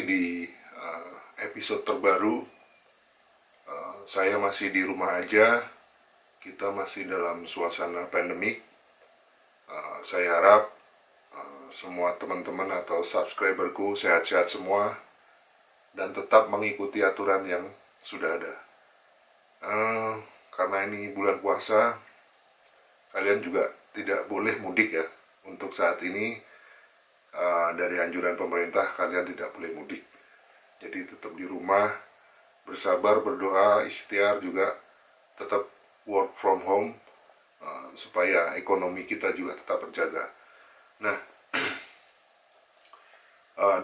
di episode terbaru. Saya masih di rumah aja. Kita masih dalam suasana pandemik. Saya harap semua teman-teman atau subscriberku sehat-sehat semua dan tetap mengikuti aturan yang sudah ada. Karena ini bulan puasa, kalian juga tidak boleh mudik ya. Untuk saat ini dari anjuran pemerintah kalian tidak boleh mudik. Jadi tetap di rumah, bersabar, berdoa, ikhtiar juga tetap work from home supaya ekonomi kita juga tetap terjaga. Nah,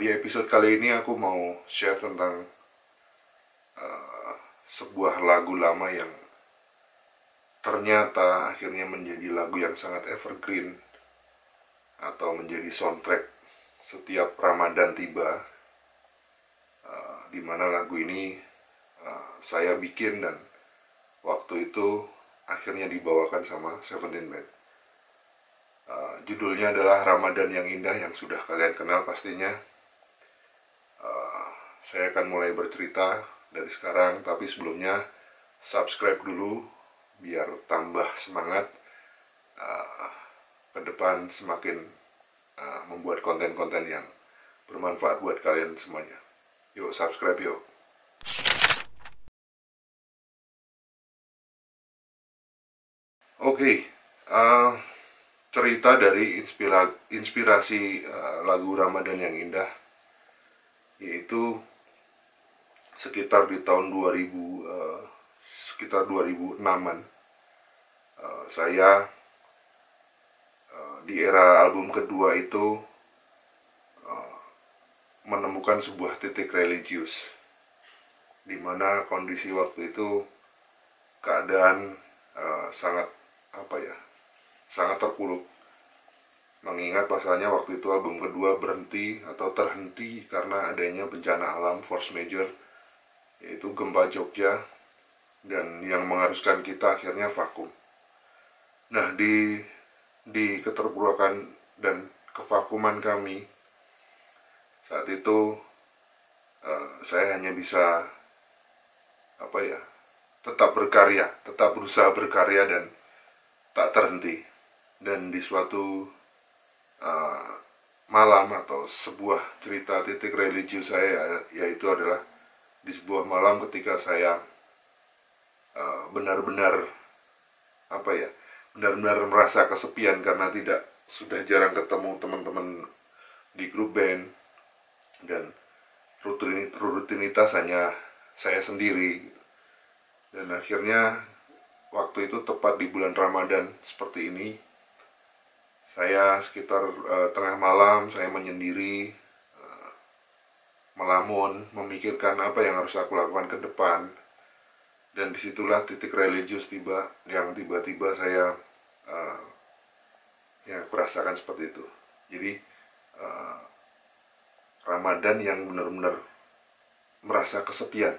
di episode kali ini aku mau share tentang sebuah lagu lama yang ternyata akhirnya menjadi lagu yang sangat evergreen atau menjadi soundtrack setiap Ramadan tiba, di mana lagu ini saya bikin dan waktu itu akhirnya dibawakan sama Seventeen Band. Judulnya adalah Ramadan yang Indah, yang sudah kalian kenal pastinya. Saya akan mulai bercerita dari sekarang, tapi sebelumnya subscribe dulu biar tambah semangat ke depan, semakin membuat konten-konten yang bermanfaat buat kalian semuanya. Yuk subscribe yuk. Oke, cerita dari inspirasi lagu Ramadan yang Indah, yaitu sekitar di tahun 2006-an. Saya di era album kedua itu menemukan sebuah titik religius, di mana kondisi waktu itu keadaan sangat sangat terpuruk. Mengingat pasalnya waktu itu album kedua berhenti atau terhenti karena adanya bencana alam force major, yaitu gempa Jogja, dan yang mengharuskan kita akhirnya vakum. Nah, di keterpurukan dan kevakuman kami saat itu, saya hanya bisa tetap berkarya, tetap berusaha berkarya dan tak terhenti. Dan di suatu malam atau sebuah cerita titik religius saya, yaitu adalah di sebuah malam ketika saya benar-benar merasa kesepian karena sudah jarang ketemu teman-teman di grup band, dan rutinitas hanya saya sendiri. Dan akhirnya waktu itu tepat di bulan Ramadan seperti ini, saya sekitar tengah malam saya menyendiri, melamun, memikirkan apa yang harus aku lakukan ke depan. Dan disitulah titik religius yang tiba-tiba saya aku rasakan seperti itu. Jadi Ramadan yang benar-benar merasa kesepian,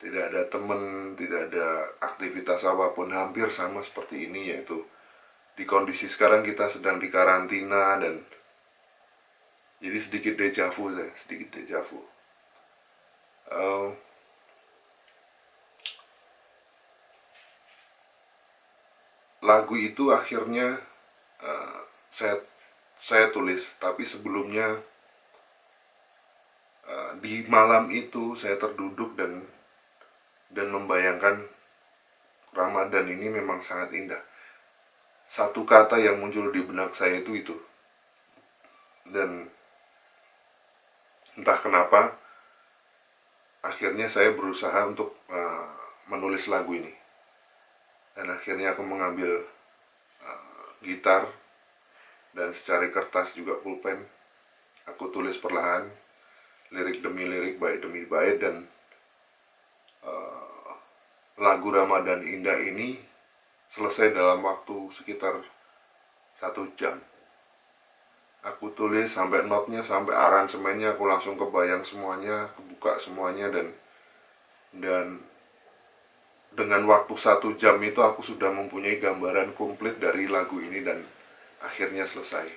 tidak ada teman, tidak ada aktivitas apapun, hampir sama seperti ini, yaitu di kondisi sekarang kita sedang di karantina. Dan jadi sedikit deja vu. Lagu itu akhirnya saya tulis, tapi sebelumnya di malam itu saya terduduk dan membayangkan Ramadan ini memang sangat indah. Satu kata yang muncul di benak saya itu. Dan entah kenapa akhirnya saya berusaha untuk menulis lagu ini. Dan akhirnya aku mengambil gitar dan secari kertas juga pulpen. Aku tulis perlahan, lirik demi lirik, bait demi bait, dan lagu Ramadan Indah ini selesai dalam waktu sekitar 1 jam. Aku tulis sampai notnya, sampai aransemennya, aku langsung kebayang semuanya, kebuka semuanya, dan dengan waktu 1 jam itu aku sudah mempunyai gambaran komplit dari lagu ini dan akhirnya selesai.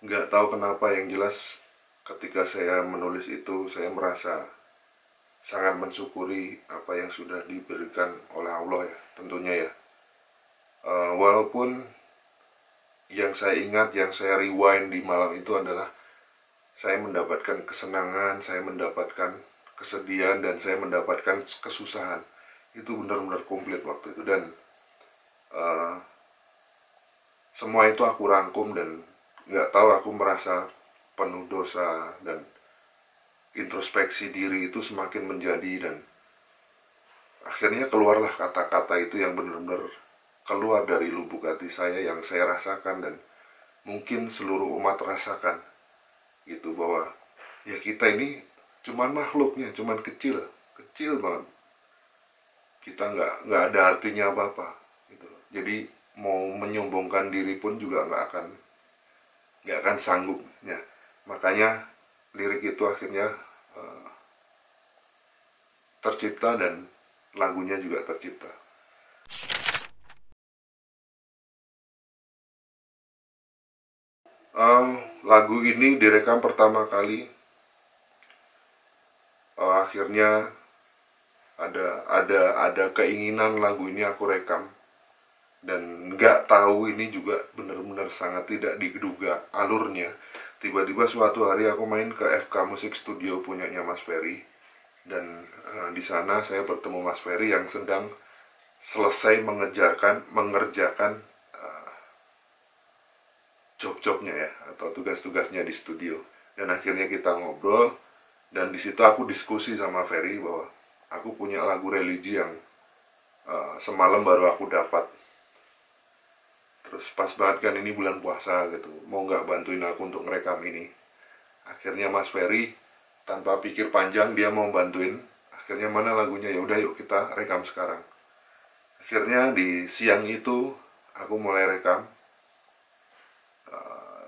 nggak tahu kenapa, yang jelas ketika saya menulis itu saya merasa sangat mensyukuri apa yang sudah diberikan oleh Allah ya, tentunya ya. Walaupun yang saya ingat, yang saya rewind di malam itu adalah saya mendapatkan kesenangan, saya mendapatkan kesedihan, dan saya mendapatkan kesusahan. Itu benar-benar komplit waktu itu, dan semua itu aku rangkum, dan nggak tahu, aku merasa penuh dosa, dan introspeksi diri itu semakin menjadi, dan akhirnya keluarlah kata-kata itu yang benar-benar keluar dari lubuk hati saya, yang saya rasakan dan mungkin seluruh umat rasakan gitu, bahwa ya kita ini cuman makhluknya, cuman kecil, kecil banget, kita nggak ada artinya apa-apa gitu. Jadi mau menyombongkan diri pun juga nggak akan sanggup ya. Makanya lirik itu akhirnya tercipta, dan lagunya juga tercipta. Lagu ini direkam pertama kali, akhirnya ada keinginan lagu ini aku rekam, dan nggak tahu, ini juga benar-benar sangat tidak diduga alurnya. Tiba-tiba suatu hari aku main ke FK Musik Studio punyanya Mas Ferry, dan di sana saya bertemu Mas Ferry yang sedang selesai mengerjakan job-jobnya ya, atau tugas-tugasnya di studio. Dan akhirnya kita ngobrol, dan di situ aku diskusi sama Ferry bahwa aku punya lagu religi yang semalam baru aku dapat. Terus pas banget kan ini bulan puasa gitu, mau nggak bantuin aku untuk ngerekam ini. Akhirnya Mas Ferry tanpa pikir panjang dia mau bantuin. Akhirnya mana lagunya, ya udah yuk kita rekam sekarang. Akhirnya di siang itu aku mulai rekam,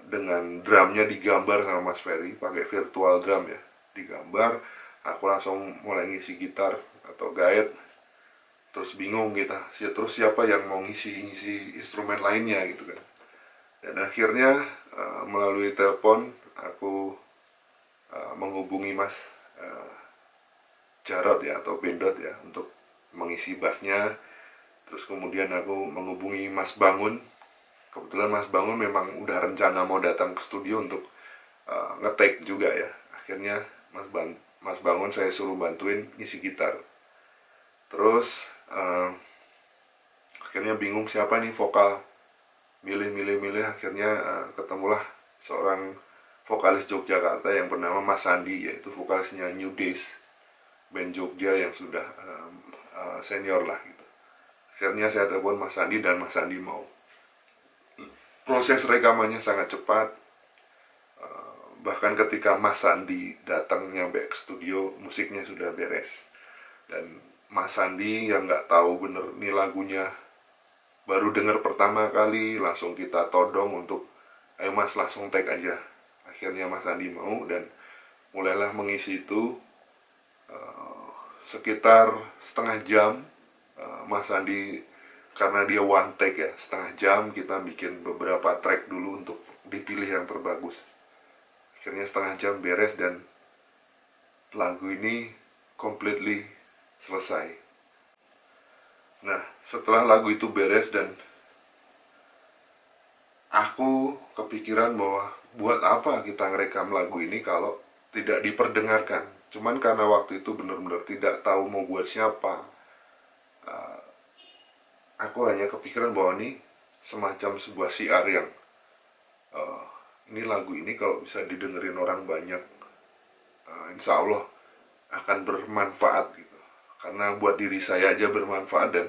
dengan drumnya digambar sama Mas Ferry, pakai virtual drum ya, digambar. Aku langsung mulai ngisi gitar atau gaet. Terus bingung kita, terus siapa yang mau ngisi instrumen lainnya gitu kan. Dan akhirnya melalui telepon aku menghubungi Mas Jarot ya, atau Bendot ya, untuk mengisi bassnya. Terus kemudian aku menghubungi Mas Bangun. Kebetulan Mas Bangun memang udah rencana mau datang ke studio untuk nge-take juga ya. Akhirnya Mas Bangun saya suruh bantuin ngisi gitar. Terus akhirnya bingung siapa nih vokal, milih, akhirnya ketemulah seorang vokalis Yogyakarta yang bernama Mas Sandi, yaitu vokalisnya New Days, band Jogja yang sudah senior lah gitu. Akhirnya saya telepon Mas Sandi, dan Mas Sandi mau. Proses rekamannya sangat cepat, bahkan ketika Mas Sandi datang nyampe ke studio, musiknya sudah beres. Dan Mas Sandi yang nggak tahu bener nih lagunya, baru denger pertama kali, langsung kita todong untuk ayo Mas langsung tag aja. Akhirnya Mas Sandi mau, dan mulailah mengisi itu sekitar setengah jam. Mas Sandi karena dia one take ya, setengah jam kita bikin beberapa track dulu untuk dipilih yang terbagus. Akhirnya setengah jam beres, dan lagu ini completely selesai. Nah, setelah lagu itu beres, dan aku kepikiran bahwa buat apa kita ngerekam lagu ini kalau tidak diperdengarkan. Cuman karena waktu itu benar-benar tidak tahu mau buat siapa, aku hanya kepikiran bahwa ini semacam sebuah siar yang ini lagu ini kalau bisa didengerin orang banyak, insya Allah akan bermanfaat gitu. Karena buat diri saya aja bermanfaat, dan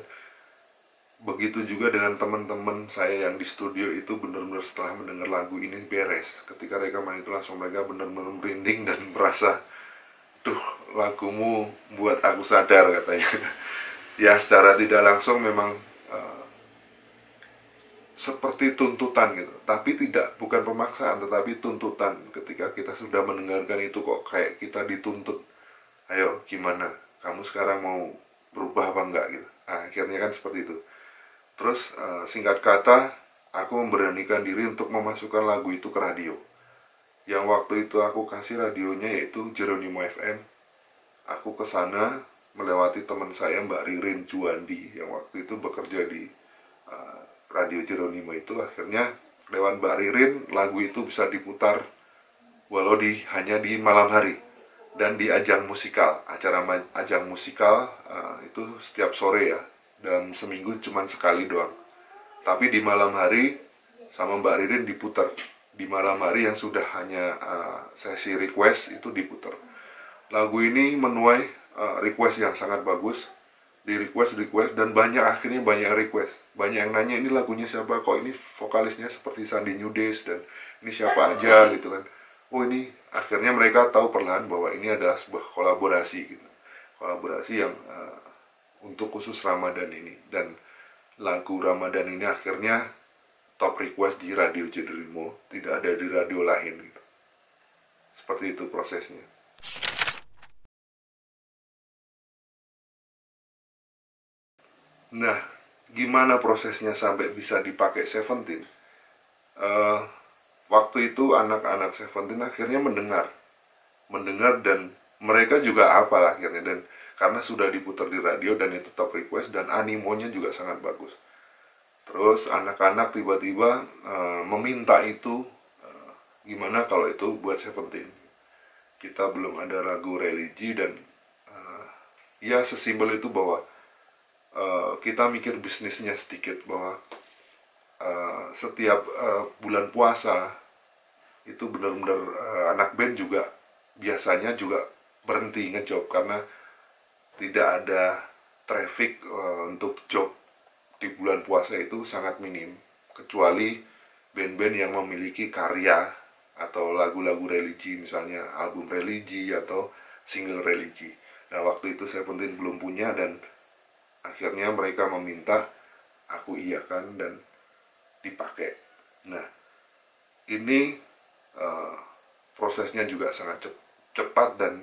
begitu juga dengan teman-teman saya yang di studio itu benar-benar setelah mendengar lagu ini beres, ketika rekaman itu langsung mereka benar-benar merinding dan merasa, duh lagumu buat aku sadar katanya. Ya secara tidak langsung memang seperti tuntutan gitu, tapi bukan pemaksaan, tetapi tuntutan. Ketika kita sudah mendengarkan itu kok kayak kita dituntut, ayo gimana, kamu sekarang mau berubah apa enggak gitu. Nah, akhirnya kan seperti itu. Terus singkat kata, aku memberanikan diri untuk memasukkan lagu itu ke radio. yang waktu itu aku kasih radionya yaitu Jeronimo FM. Aku ke sana melewati teman saya Mbak Ririn Juandi yang waktu itu bekerja di Radio Jeronimo itu. Akhirnya lewat Mbak Ririn lagu itu bisa diputar walau hanya di malam hari dan di ajang musikal, acara ajang musikal itu setiap sore ya, dalam seminggu cuma sekali doang. Tapi di malam hari sama Mbak Ririn diputar, di malam hari yang sudah hanya sesi request itu diputar. Lagu ini menuai request yang sangat bagus, di request dan akhirnya banyak request, banyak yang nanya ini lagunya siapa, kok ini vokalisnya seperti Sandy Newdays dan ini siapa aja gitu kan. Oh ini akhirnya mereka tahu perlahan bahwa ini adalah sebuah kolaborasi gitu, kolaborasi yang untuk khusus Ramadan ini. Dan lagu Ramadan ini akhirnya top request di Radio Jeronimo, tidak ada di radio lain gitu. Seperti itu prosesnya. Nah, gimana prosesnya sampai bisa dipakai Seventeen? Waktu itu anak-anak Seventeen akhirnya mendengar dan mereka juga hafal akhirnya, dan karena sudah diputar di radio dan itu top request dan animonya juga sangat bagus. Terus anak-anak tiba-tiba meminta itu, gimana kalau itu buat Seventeen. Kita belum ada lagu religi dan ya sesimpel itu bahwa kita mikir bisnisnya sedikit, bahwa setiap bulan puasa itu benar-benar anak band juga biasanya juga berhenti ngejob karena tidak ada traffic untuk job di bulan puasa itu sangat minim, kecuali band-band yang memiliki karya atau lagu-lagu religi, misalnya album religi atau single religi. Nah waktu itu Seventeen belum punya dan akhirnya mereka meminta, aku iakan dan dipakai. Nah ini prosesnya juga sangat cepat dan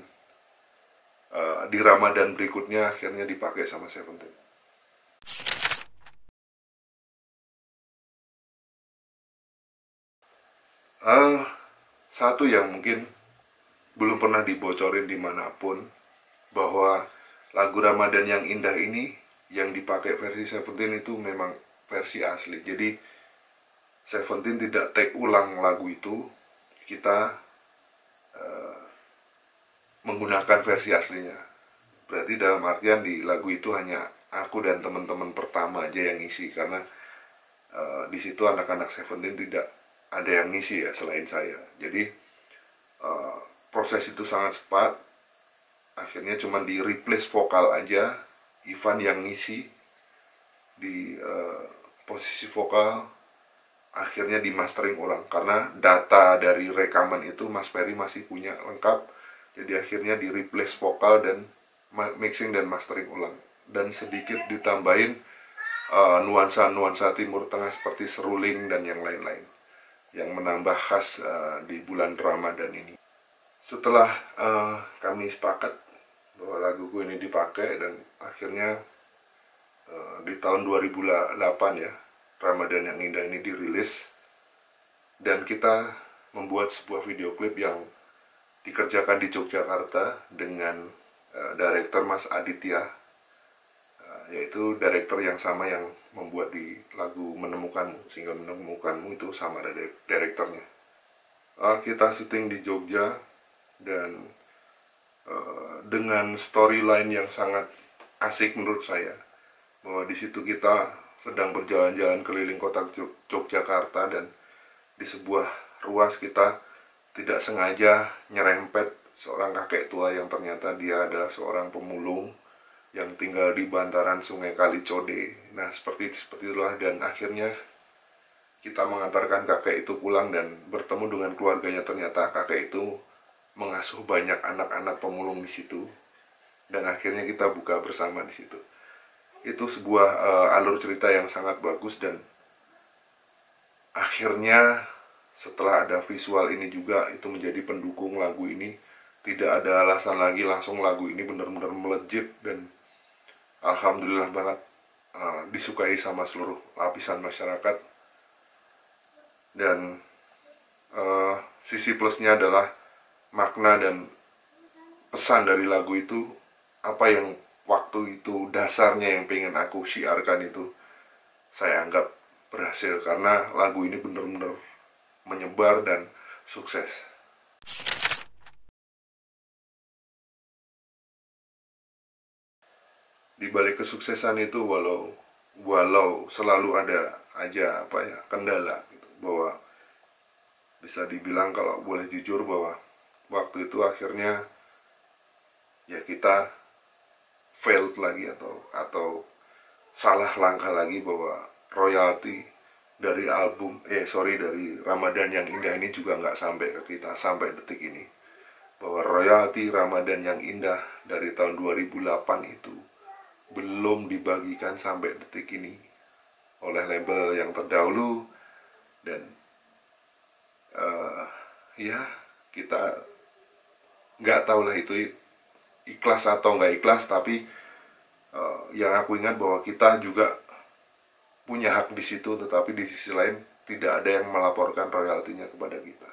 di Ramadan berikutnya akhirnya dipakai sama Seventeen. Satu yang mungkin belum pernah dibocorin dimanapun, bahwa lagu Ramadan yang indah ini yang dipakai versi Seventeen itu memang versi asli. Jadi Seventeen tidak take ulang lagu itu, kita menggunakan versi aslinya. Berarti dalam artian di lagu itu hanya aku dan teman-teman pertama aja yang ngisi, karena di situ anak-anak Seventeen tidak ada yang ngisi ya selain saya. Jadi proses itu sangat cepat. Akhirnya cuma di replace vokal aja, Ivan yang ngisi di posisi vokal. Akhirnya di mastering ulang karena data dari rekaman itu Mas Ferry masih punya lengkap. Jadi akhirnya di replace vokal dan mixing dan mastering ulang, dan sedikit ditambahin nuansa-nuansa Timur Tengah seperti seruling dan yang lain-lain yang menambah khas di bulan Ramadan ini. Setelah kami sepakat bahwa laguku ini dipakai, dan akhirnya di tahun 2008 ya, Ramadan yang indah ini dirilis, dan kita membuat sebuah video klip yang dikerjakan di Yogyakarta dengan director Mas Aditya, yaitu director yang sama yang membuat di lagu Menemukanmu, single Menemukanmu itu sama ada direkturnya. Kita syuting di Jogja dan dengan storyline yang sangat asik menurut saya, bahwa di situ kita sedang berjalan-jalan keliling kota Yogyakarta dan di sebuah ruas kita tidak sengaja nyerempet seorang kakek tua yang ternyata dia adalah seorang pemulung yang tinggal di bantaran Sungai Kalicode. Nah seperti itulah, dan akhirnya kita mengantarkan kakek itu pulang dan bertemu dengan keluarganya. Ternyata kakek itu mengasuh banyak anak-anak pemulung di situ, dan akhirnya kita buka bersama di situ. Itu sebuah alur cerita yang sangat bagus, dan akhirnya setelah ada visual ini juga itu menjadi pendukung lagu ini. Tidak ada alasan lagi, langsung lagu ini benar-benar melejit dan alhamdulillah banget disukai sama seluruh lapisan masyarakat. Dan sisi plusnya adalah makna dan pesan dari lagu itu, apa yang waktu itu dasarnya yang pengen aku syiarkan itu, saya anggap berhasil karena lagu ini bener-bener menyebar dan sukses. Di balik kesuksesan itu, walau selalu ada aja kendala gitu, bahwa bisa dibilang kalau boleh jujur bahwa waktu itu akhirnya ya kita failed lagi atau salah langkah lagi, bahwa royalti dari dari Ramadan yang Indah ini juga nggak sampai ke kita sampai detik ini. Bahwa royalti Ramadan yang Indah dari tahun 2008 itu belum dibagikan sampai detik ini oleh label yang terdahulu. Dan ya kita nggak tahu lah itu ikhlas atau nggak ikhlas, tapi yang aku ingat bahwa kita juga punya hak di situ, tetapi di sisi lain tidak ada yang melaporkan royaltinya kepada kita.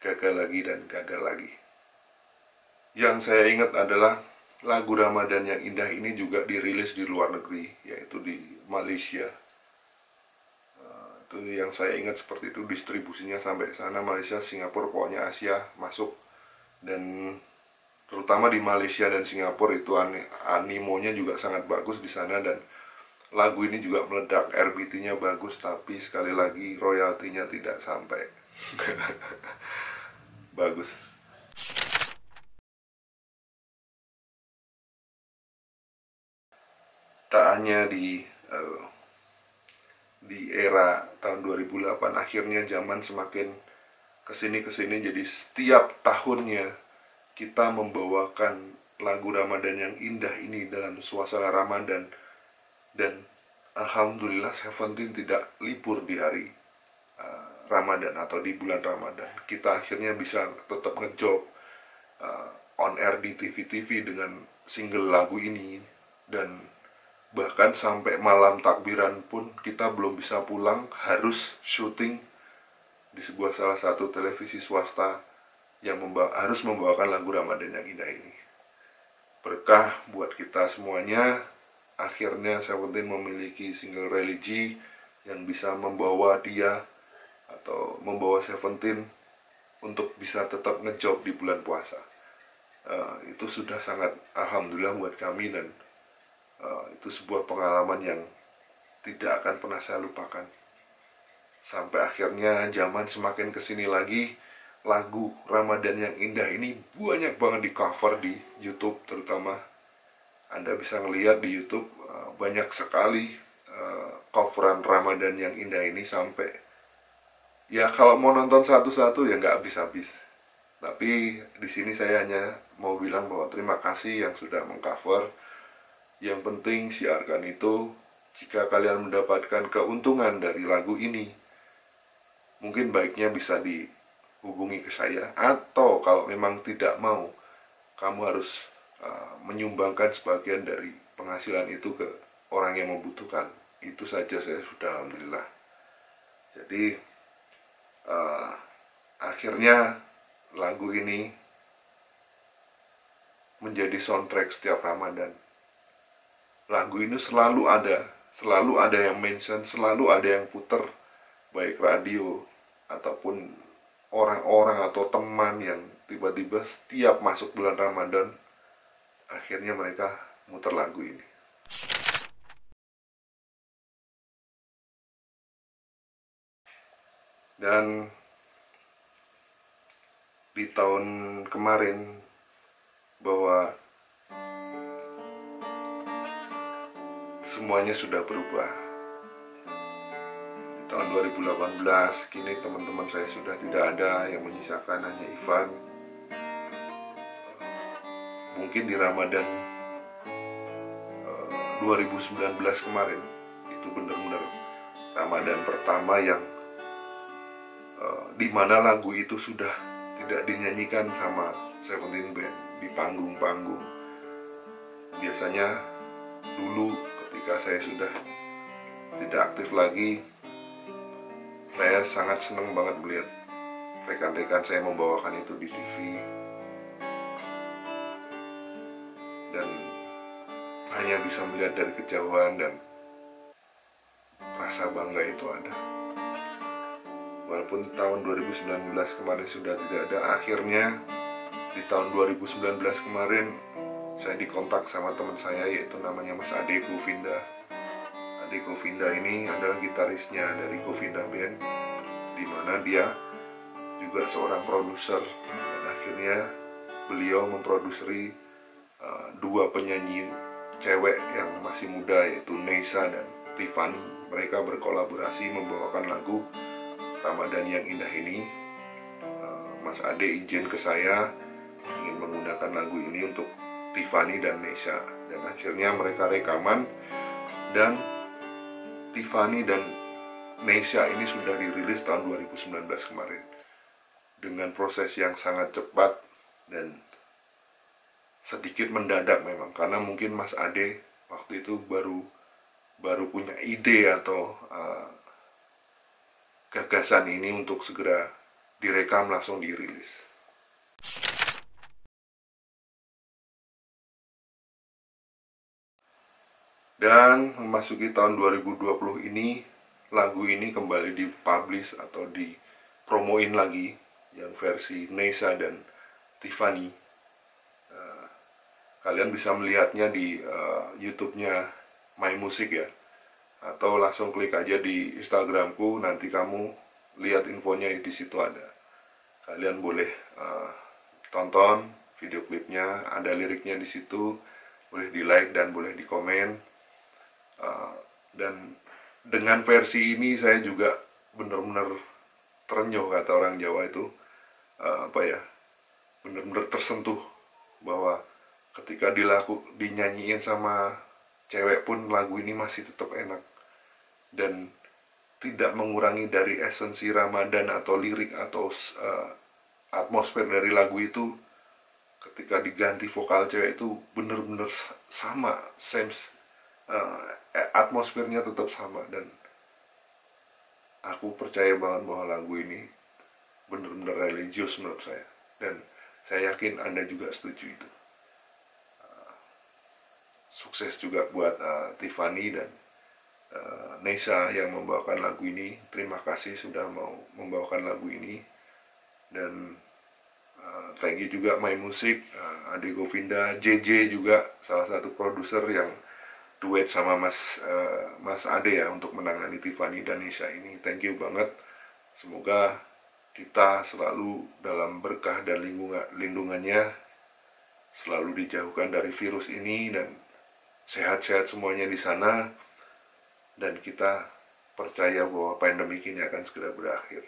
Gagal lagi dan gagal lagi. Yang saya ingat adalah lagu Ramadan yang Indah ini juga dirilis di luar negeri, yaitu di Malaysia. Itu yang saya ingat seperti itu, distribusinya sampai sana, Malaysia, Singapura, pokoknya Asia masuk. Dan terutama di Malaysia dan Singapura itu animonya juga sangat bagus di sana, dan lagu ini juga meledak, RBT-nya bagus, tapi sekali lagi royaltinya tidak sampai. Bagus. Tak hanya di era tahun 2008, akhirnya zaman semakin kesini, jadi setiap tahunnya kita membawakan lagu Ramadan yang Indah ini dalam suasana Ramadan. Dan alhamdulillah Seventeen tidak libur di hari Ramadan atau di bulan Ramadan. Kita akhirnya bisa tetap ngejob on air di TV-TV dengan single lagu ini. Dan bahkan sampai malam takbiran pun kita belum bisa pulang, harus syuting di salah satu televisi swasta yang harus membawakan lagu Ramadan yang Indah ini. Berkah buat kita semuanya. Akhirnya Seventeen memiliki single religi yang bisa membawa dia atau membawa Seventeen untuk bisa tetap ngejob di bulan puasa. Itu sudah sangat alhamdulillah buat kami, dan itu sebuah pengalaman yang tidak akan pernah saya lupakan. Sampai akhirnya zaman semakin kesini lagi, lagu Ramadan yang Indah ini banyak banget di cover di YouTube terutama. Anda bisa ngelihat di YouTube banyak sekali coveran Ramadan yang Indah ini, sampai ya kalau mau nonton satu-satu ya nggak habis-habis. Tapi di sini saya hanya mau bilang bahwa terima kasih yang sudah mengcover. Yang penting siarkan itu. Jika kalian mendapatkan keuntungan dari lagu ini, mungkin baiknya bisa dihubungi ke saya, atau kalau memang tidak mau, kamu harus menyumbangkan sebagian dari penghasilan itu ke orang yang membutuhkan. Itu saja saya sudah alhamdulillah. Jadi akhirnya lagu ini menjadi soundtrack setiap Ramadan. Lagu ini selalu ada yang mention, selalu ada yang puter, baik radio ataupun orang-orang atau teman yang tiba-tiba setiap masuk bulan Ramadan akhirnya mereka muter lagu ini. Dan di tahun kemarin bahwa semuanya sudah berubah. Di tahun 2018 kini teman-teman saya sudah tidak ada, yang menyisakan hanya Ivan. Mungkin di Ramadan 2019 kemarin itu benar-benar Ramadan pertama yang dimana lagu itu sudah tidak dinyanyikan sama Seventeen Band di panggung-panggung. Biasanya dulu ketika saya sudah tidak aktif lagi, saya sangat senang banget melihat rekan-rekan saya membawakan itu di TV, dan hanya bisa melihat dari kejauhan, dan rasa bangga itu ada. Walaupun tahun 2019 kemarin sudah tidak ada, akhirnya di tahun 2019 kemarin saya dikontak sama teman saya, yaitu namanya Mas Ade Govinda. Ade Govinda ini adalah gitarisnya dari Govinda Band, di mana dia juga seorang produser, dan akhirnya beliau memproduksi dua penyanyi cewek yang masih muda, yaitu Neisa dan Tiffany. Mereka berkolaborasi membawakan lagu Ramadan yang Indah ini. Mas Ade izin ke saya ingin menggunakan lagu ini untuk Tiffany dan Neisa, dan akhirnya mereka rekaman, dan Tiffany dan Neisa ini sudah dirilis tahun 2019 kemarin dengan proses yang sangat cepat dan sedikit mendadak memang, karena mungkin Mas Ade waktu itu baru punya ide atau gagasan ini untuk segera direkam langsung dirilis. Dan memasuki tahun 2020 ini, lagu ini kembali dipublish atau dipromoin lagi, yang versi Neisa dan Tiffany. Kalian bisa melihatnya di YouTube-nya My Music ya, atau langsung klik aja di Instagramku, nanti kamu lihat infonya di situ ada. Kalian boleh tonton video klipnya, ada liriknya di situ, boleh di like dan boleh di komen. Dan dengan versi ini saya juga benar-benar terenyuh, kata orang Jawa itu, benar-benar tersentuh bahwa ketika dinyanyiin sama cewek pun lagu ini masih tetap enak dan tidak mengurangi dari esensi Ramadan atau lirik atau atmosfer dari lagu itu. Ketika diganti vokal cewek itu bener-bener sama, atmosfernya tetap sama, dan aku percaya banget bahwa lagu ini bener-bener religius menurut saya, dan saya yakin Anda juga setuju itu. Sukses juga buat Tiffany dan Neisa yang membawakan lagu ini. Terima kasih sudah mau membawakan lagu ini, dan thank you juga My Music, Ade Govinda, JJ juga salah satu produser yang duet sama Mas Ade ya untuk menangani Tiffany dan Neisa ini. Thank you banget. Semoga kita selalu dalam berkah dan lindungannya, selalu dijauhkan dari virus ini, dan sehat-sehat semuanya di sana, dan kita percaya bahwa pandemi ini akan segera berakhir.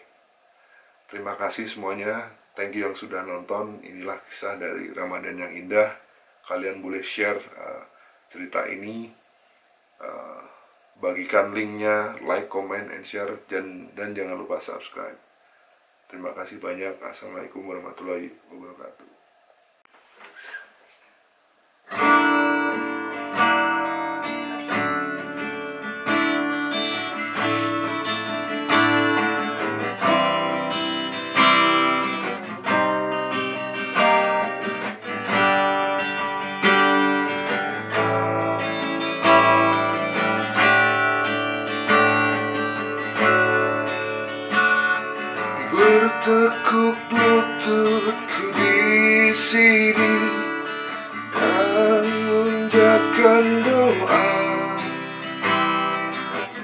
Terima kasih semuanya, thank you yang sudah nonton. Inilah kisah dari Ramadan yang Indah. Kalian boleh share cerita ini, bagikan linknya, like, comment, and share, dan jangan lupa subscribe. Terima kasih banyak. Assalamualaikum warahmatullahi wabarakatuh. Bertekuk lututku di sini dan mengucapkan doa,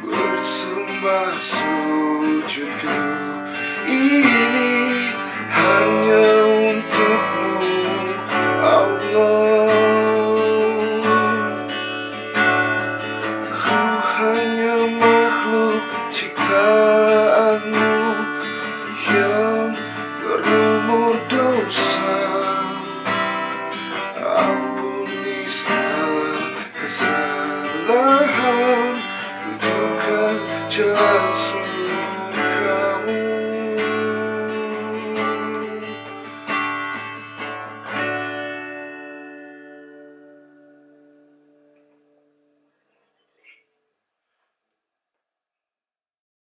bersembah sujudku ini hanya untukmu, Allah. Ku hanya makhluk ciptaanmu yang berumur dosa. Ampuni segala kesalahan, tunjukkan jalan sungguh